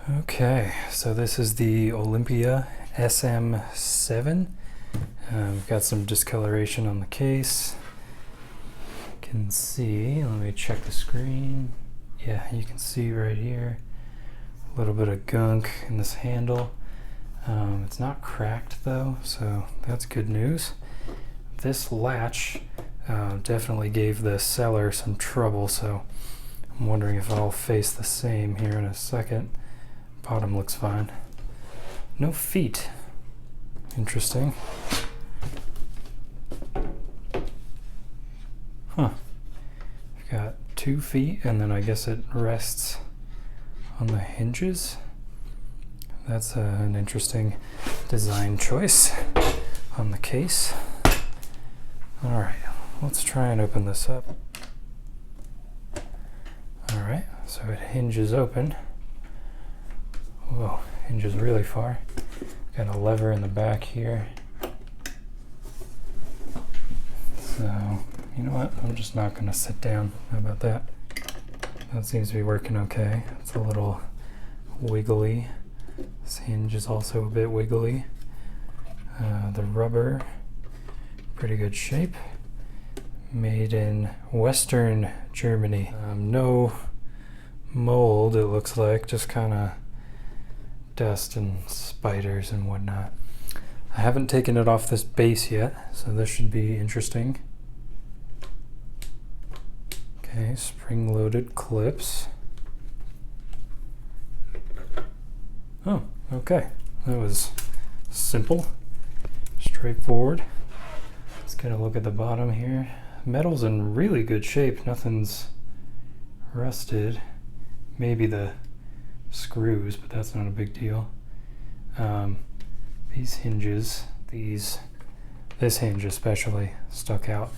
Okay, so this is the Olympia SM7. We've got some discoloration on the case. You can see, let me check the screen. Yeah, you can see right here a little bit of gunk in this handle. It's not cracked though, so that's good news. This latch definitely gave the seller some trouble, so I'm wondering if I'll face the same here in a second. Bottom looks fine. No feet. Interesting. Huh. I've got 2 feet, and then I guess it rests on the hinges. That's an interesting design choice on the case. All right, let's try and open this up. All right, so it hinges open. Whoa, hinges really far. Got a lever in the back here. So, you know what? I'm just not gonna sit down. How about that? That seems to be working okay. It's a little wiggly. This hinge is also a bit wiggly. The rubber, pretty good shape. Made in Western Germany. No mold, it looks like, just kind of dust and spiders and whatnot. I haven't taken it off this base yet, so this should be interesting. Okay, spring-loaded clips. Oh, okay. That was simple, straightforward. Let's get a look at the bottom here. Metal's in really good shape. Nothing's rusted. Maybe the screws, but that's not a big deal. These hinges, this hinge especially stuck out.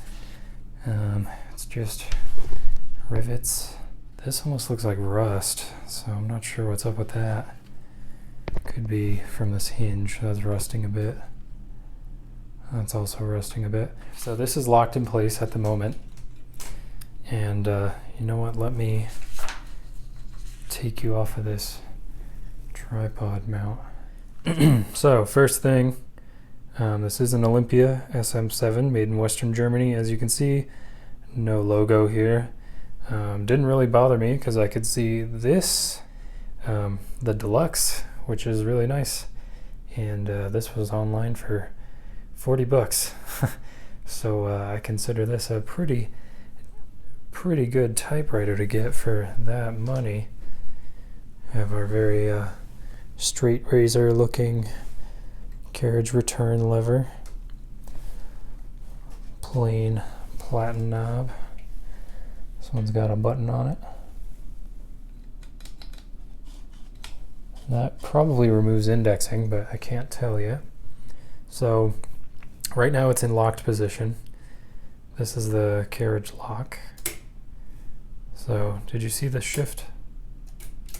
It's just rivets. This almost looks like rust, so I'm not sure what's up with that. Could be from this hinge that's rusting a bit. That's also rusting a bit. So this is locked in place at the moment. And you know what? Let me take you off of this tripod mount. So first thing, this is an Olympia SM7 made in Western Germany. As you can see, no logo here. Didn't really bother me because I could see this, the deluxe, which is really nice. And this was online for 40 bucks. So I consider this a pretty good typewriter to get for that money. Have our very straight razor looking carriage return lever. Plain platen knob. This one's got a button on it. That probably removes indexing, but I can't tell yet. So right now it's in locked position. This is the carriage lock. So did you see the shift?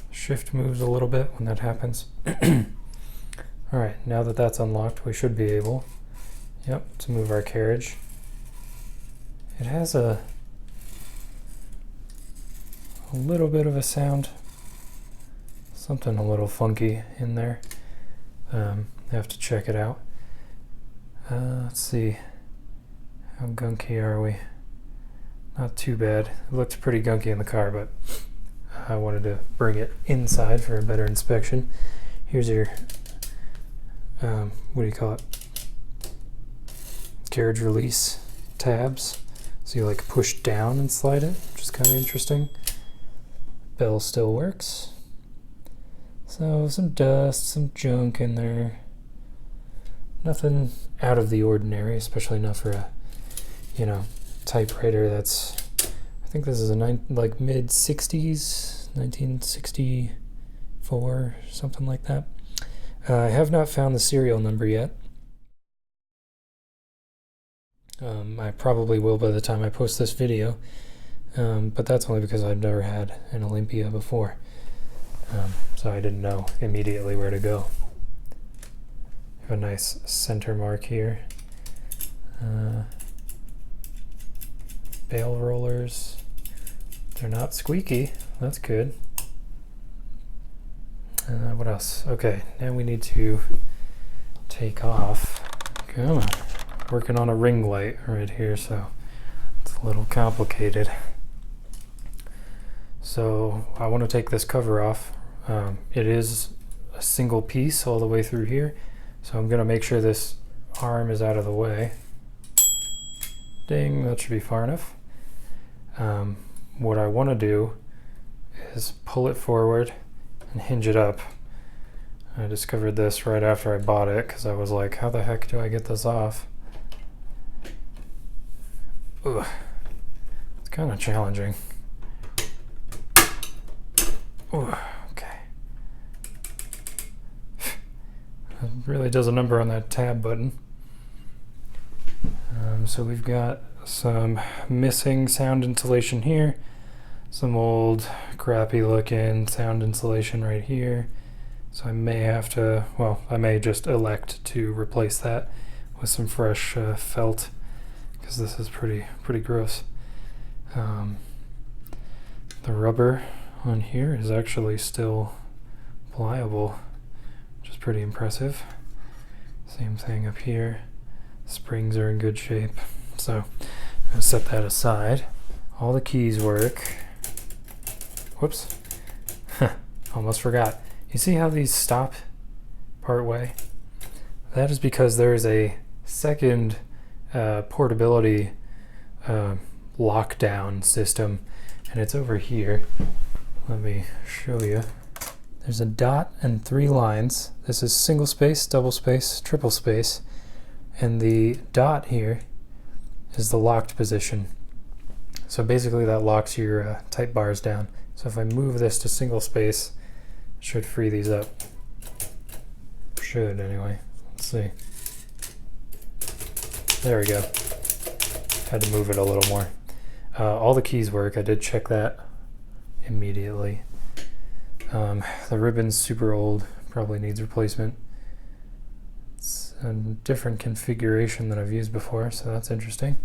Shift moves a little bit when that happens. All right, now that that's unlocked, we should be able, to move our carriage. It has a little bit of a sound. Something a little funky in there. I have to check it out. Let's see. How gunky are we? Not too bad. It looked pretty gunky in the car, but I wanted to bring it inside for a better inspection. Here's your, what do you call it? Carriage release tabs. So you like push down and slide it, which is kind of interesting. Bell still works. So some dust, some junk in there. Nothing out of the ordinary, especially not for a, typewriter that's, I think this is a mid 60s, 1964, something like that. I have not found the serial number yet. I probably will by the time I post this video, but that's only because I've never had an Olympia before. So I didn't know immediately where to go. Have a nice center mark here. Bail rollers. They're not squeaky. That's good. What else? Okay, now we need to take off. Come on. Working on a ring light right here, so it's a little complicated. So I want to take this cover off. It is a single piece all the way through here, so I'm going to make sure this arm is out of the way. Ding, that should be far enough. What I want to do is pull it forward and hinge it up. I discovered this right after I bought it because I was like, how the heck do I get this off? Ugh. It's kind of challenging. Ooh, okay. It really does a number on that tab button. So we've got some missing sound insulation here, some old crappy looking sound insulation right here. So I may have to, well, I may just elect to replace that with some fresh felt, because this is pretty gross. The rubber on here is actually still pliable, which is pretty impressive. Same thing up here. Springs are in good shape. So I'm going to set that aside. All the keys work. Whoops. Almost forgot. You see how these stop part way? That is because there is a second portability lockdown system, and it's over here. Let me show you. There's a dot and 3 lines. This is single space, double space, triple space, and the dot here is the locked position. So basically that locks your type bars down. So if I move this to single space, it should free these up. Should anyway. Let's see. There we go. Had to move it a little more. All the keys work. I did check that immediately. The ribbon's super old, probably needs replacement. It's a different configuration than I've used before, so that's interesting.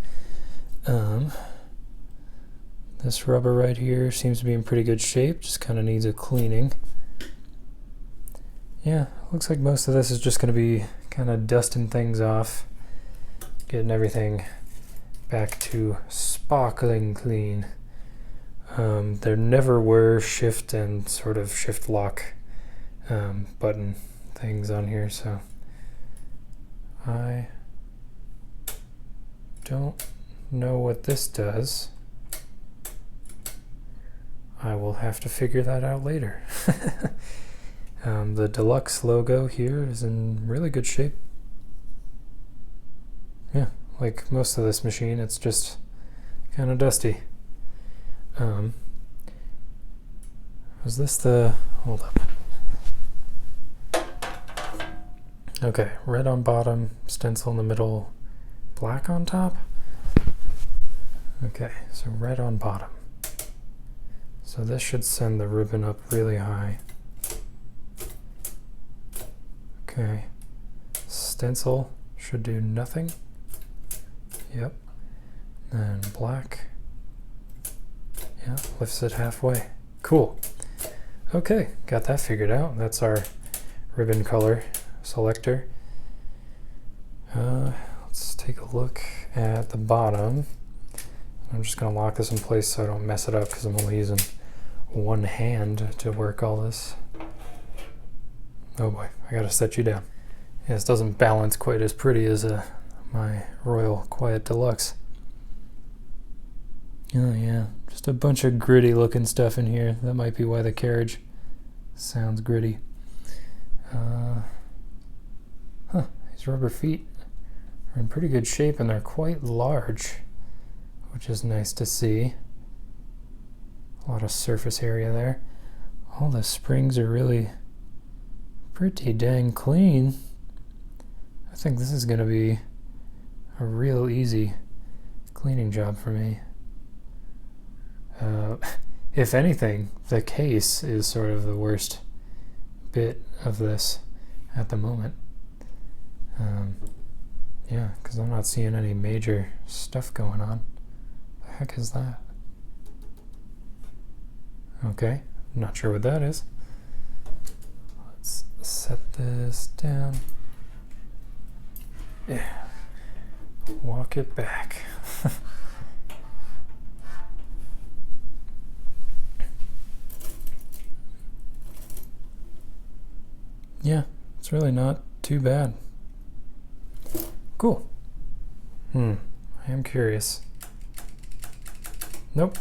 This rubber right here seems to be in pretty good shape, just kind of needs a cleaning. Yeah, looks like most of this is just going to be kind of dusting things off, getting everything back to sparkling clean. There never were shift and sort of shift lock button things on here, so I don't know what this does. I will have to figure that out later. The deluxe logo here is in really good shape. Yeah, like most of this machine, it's just kind of dusty. Was this the, hold up. Okay, red on bottom, stencil in the middle, black on top. Okay, so red on bottom. So this should send the ribbon up really high. Okay, stencil should do nothing. Yep, and black. Yeah, lifts it halfway. Cool. Okay, got that figured out. That's our ribbon color selector. Let's take a look at the bottom. I'm just going to lock this in place so I don't mess it up because I'm only using one hand to work all this. Oh boy, I got to set you down. Yeah, this doesn't balance quite as pretty as my Royal Quiet Deluxe. Oh yeah, just a bunch of gritty looking stuff in here. That might be why the carriage sounds gritty. These rubber feet are in pretty good shape and they're quite large, which is nice to see. A lot of surface area there. All the springs are really pretty dang clean. I think this is going to be a real easy cleaning job for me. If anything, the case is sort of the worst bit of this at the moment. Yeah, because I'm not seeing any major stuff going on. The heck is that? Okay, not sure what that is. this down. Yeah. Walk it back. Yeah, it's really not too bad. Cool. I am curious. Nope.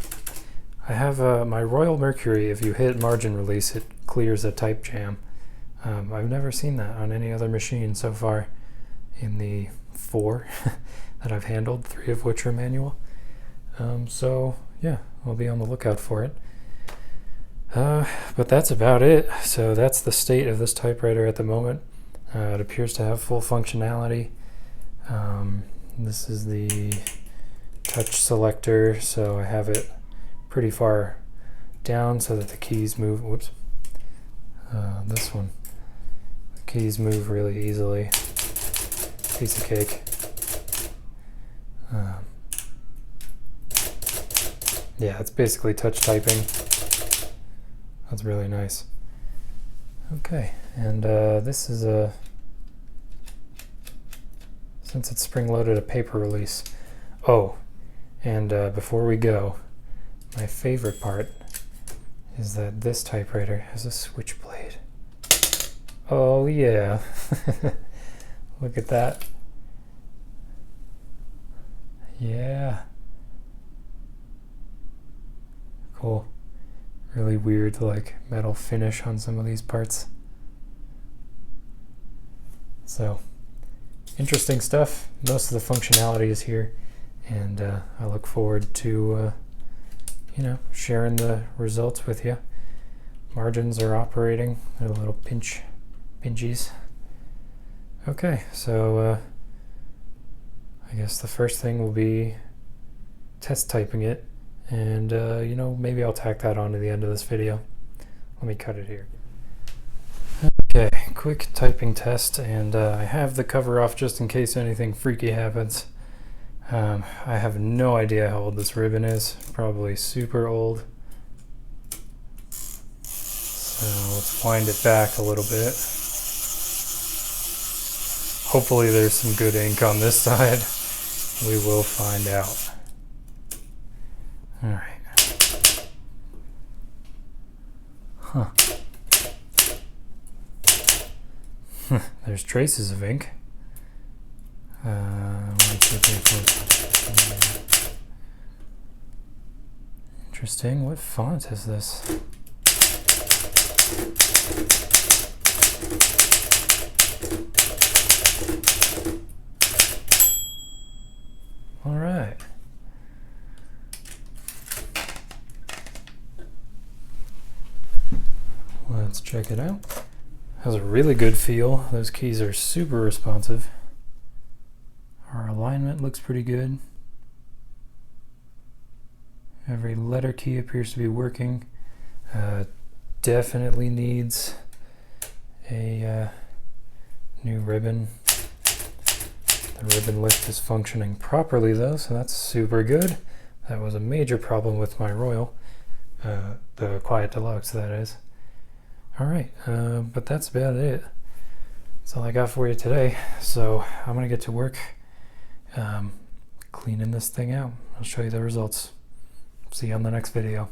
I have my Royal Mercury. If you hit margin release, it clears a type jam. I've never seen that on any other machine so far in the 4 that I've handled, 3 of which are manual. So yeah, I'll be on the lookout for it. But that's about it. So that's the state of this typewriter at the moment. It appears to have full functionality. This is the touch selector, so I have it pretty far down so that the keys move. Whoops. This one. The keys move really easily. Piece of cake. Yeah, it's basically touch typing. That's really nice. Okay, and this is since it's spring-loaded, a paper release. Oh, and before we go, my favorite part is that this typewriter has a switchblade. Oh yeah, look at that. Yeah, cool. Really weird, like, metal finish on some of these parts. So, interesting stuff. Most of the functionality is here, and I look forward to, sharing the results with you. Margins are operating. They're a little pinchies. Okay, so I guess the first thing will be test typing it. And, maybe I'll tack that on to the end of this video. Let me cut it here. Okay, quick typing test, and I have the cover off just in case anything freaky happens. I have no idea how old this ribbon is. Probably super old. So let's wind it back a little bit. Hopefully there's some good ink on this side. We will find out. All right. Huh. There's traces of ink. 1, 2, 3, 4. Interesting. What font is this? All right. Let's check it out. Has a really good feel. Those keys are super responsive. Our alignment looks pretty good. Every letter key appears to be working. Definitely needs a new ribbon. The ribbon lift is functioning properly though, so that's super good. That was a major problem with my Royal, the Quiet Deluxe, that is. Alright, but that's about it. That's all I got for you today. So I'm going to get to work cleaning this thing out. I'll show you the results. See you on the next video.